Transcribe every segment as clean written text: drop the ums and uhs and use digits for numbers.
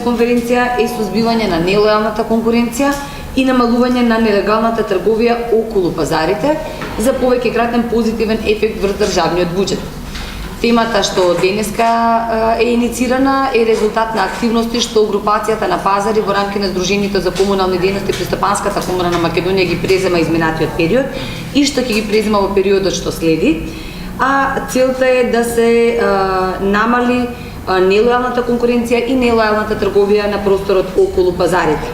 Конференција е сузбивање на нелојалната конкуренција и намалување на нелегалната трговија околу пазарите за повеќекратен позитивен ефект врз државниот буџет. Темата што денеска е иницирана е резултат на активности што групацијата на пазари во рамки на Сдруженијето за комунални дејности при Стопанската комора на Македонија ги презема изминатиот период и што ќе ги презема во периодот што следи, а целта е да се намали нелојалната конкуренција и нелојалната трговија на просторот околу пазарите.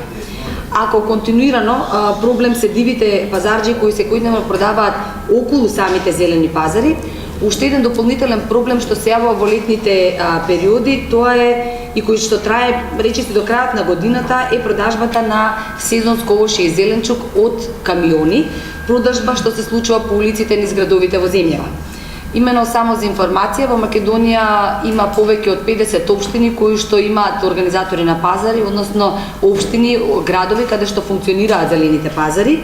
Ако континуирано проблем се дивите пазарџи кои секојдневно продаваат околу самите зелени пазари, уште еден дополнителен проблем што се јавува во летните периоди, тоа е и кој што трае речиси до крајот на годината, е продажбата на сезонско овошје и зеленчук од камиони, продажба што се случува по улиците низ градовите во земјава. Имено само за информација, во Македонија има повеќе од 50 општини кои што имаат организатори на пазари, односно општини, градови каде што функционираат зелените пазари,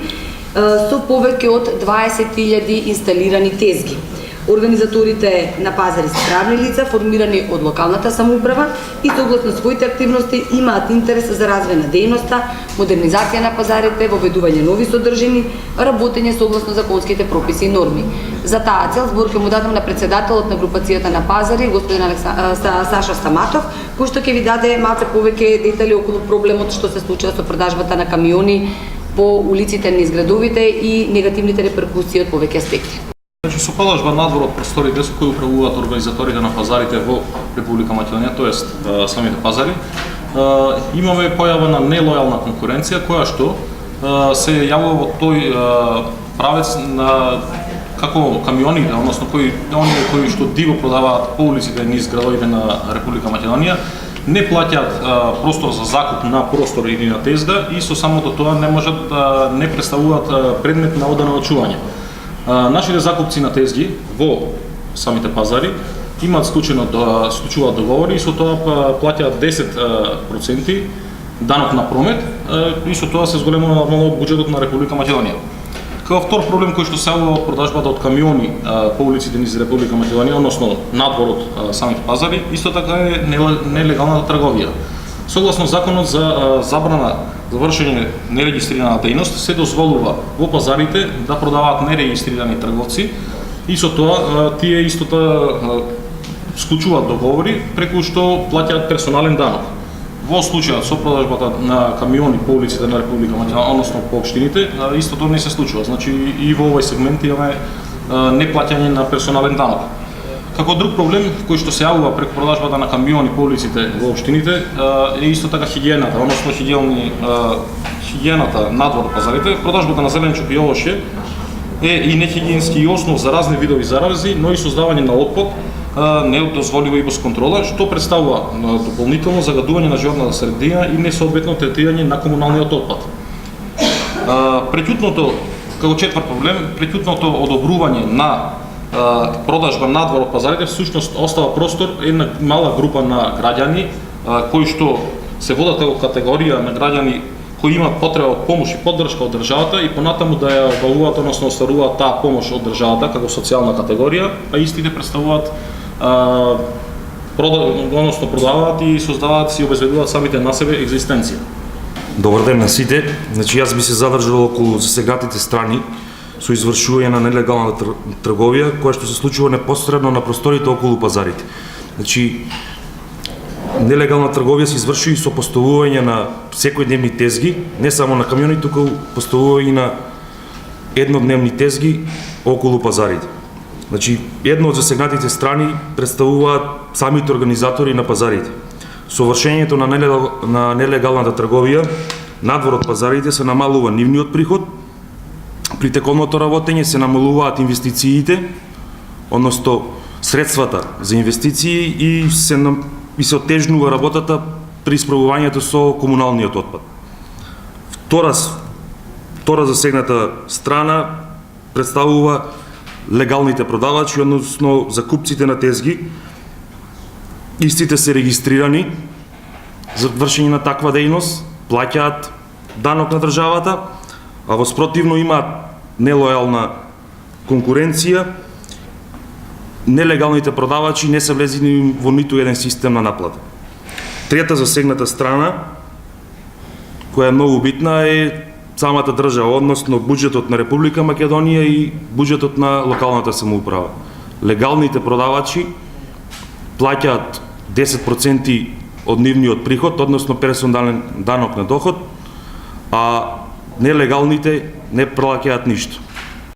со повеќе од 20.000 инсталирани тезги. Организаторите на пазари се правни лица, формирани од локалната самоуправа и согласно своите активности имаат интерес за развој на дејноста, модернизација на пазарите, воведување нови содржини, работење согласно законските прописи и норми. За таа цел збор ќе му дадам на председателот на групацијата на пазари, господин Саша Стаматов, кој што ќе ви даде малку повеќе детали околу проблемот што се случува со продажбата на камиони по улиците низ градовите и негативните реперкусии од повеќе аспекти. Со продажба надвор од просторите со кои управуваат организаторите на пазарите во Република Македонија, тоест самите пазари, имаме појава на нелојална конкуренција која што се јавува во тој правец на како камионите, односно оние кои што диво продаваат по улиците низ градовите на Република Македонија, не плаќаат простор за закуп на простор или на тезга и со самото тоа не можат да не представуваат предмет на одено чување. Нашите закупци на тезги во самите пазари имаат склучуваат договори и со тоа плаќаат 10% данок на промет и со тоа се зголемува нормално буџетот на Република Македонија. Како втор проблем кој што се јавува од продажбата од камиони по улиците низ Република Македонија, односно надвор од самите пазари, исто така е нелегалната трговија. Согласно законот за забрана за вршење нерегистрирана дејност се дозволува во пазарите да продаваат нерегистрирани трговци и со тоа тие исто склучуваат договори преку што плаќаат персонален данок. Во случајот со продажбата на камиони по улиците на Република Македонија, односно по општините, истото не се случува. Значи и во овој сегмент имаме неплаќање на персонален данок. Како друг проблем кој што се јавува преку продажбата на камиони по улиците во општините е исто така хигиената, односно хигиената надвор од пазарите. Продажбата на зеленчук и овошје е и нехигиенски основ за разни видови зарази, но и создавање на отпад недозволива и без контрола, што представува дополнително загадување на животната средина и несоодветно третирање на комуналниот отпад. Преќутното, како четврт проблем, преќутното одобрување на продажба надвор од пазарите всушност остава простор една мала група на граѓани кои што се водат како категорија на граѓани кои имаат потреба од помош и поддршка од државата и понатаму да ја обавуваат, односно остваруваат таа помош од државата како социјална категорија, а истите представуваат продаваат и создаваат и обезбедуваат самите на себе екзистенција. Добар ден на сите. Значи јас би се задржал околу засегнатите страни со извршување на нелегалната трговија која што се случува непосредно на просторите околу пазарите. Значи нелегална трговија се извршува и со поставување на секојдневни тезги, не само на камиони, туку поставување на еднодневни тезги околу пазарите. Значи едно од засегнатите страни представуваат самите организатори на пазарите. Со вршењето на нелегалната трговија надвор од пазарите се намалува нивниот приход. При текомното работење се намалуваат инвестициите, односно средствата за инвестиции и се отежнува работата при исправувањето со комуналниот отпад. Втора засегната страна представува легалните продавачи, односно закупците на тезги. Истите се регистрирани за вршење на таква дејност, плаќаат данок на државата, а во спротивно имаат нелојална конкуренција, нелегалните продавачи не се влезени во ниту еден систем на наплата. Трета засегната страна, која е многу битна, е самата држава, односно буџетот на Република Македонија и буџетот на локалната самоуправа. Легалните продавачи плаќаат 10% од нивниот приход, односно персонален данок на доход, а нелегалните не плаќаат ништо.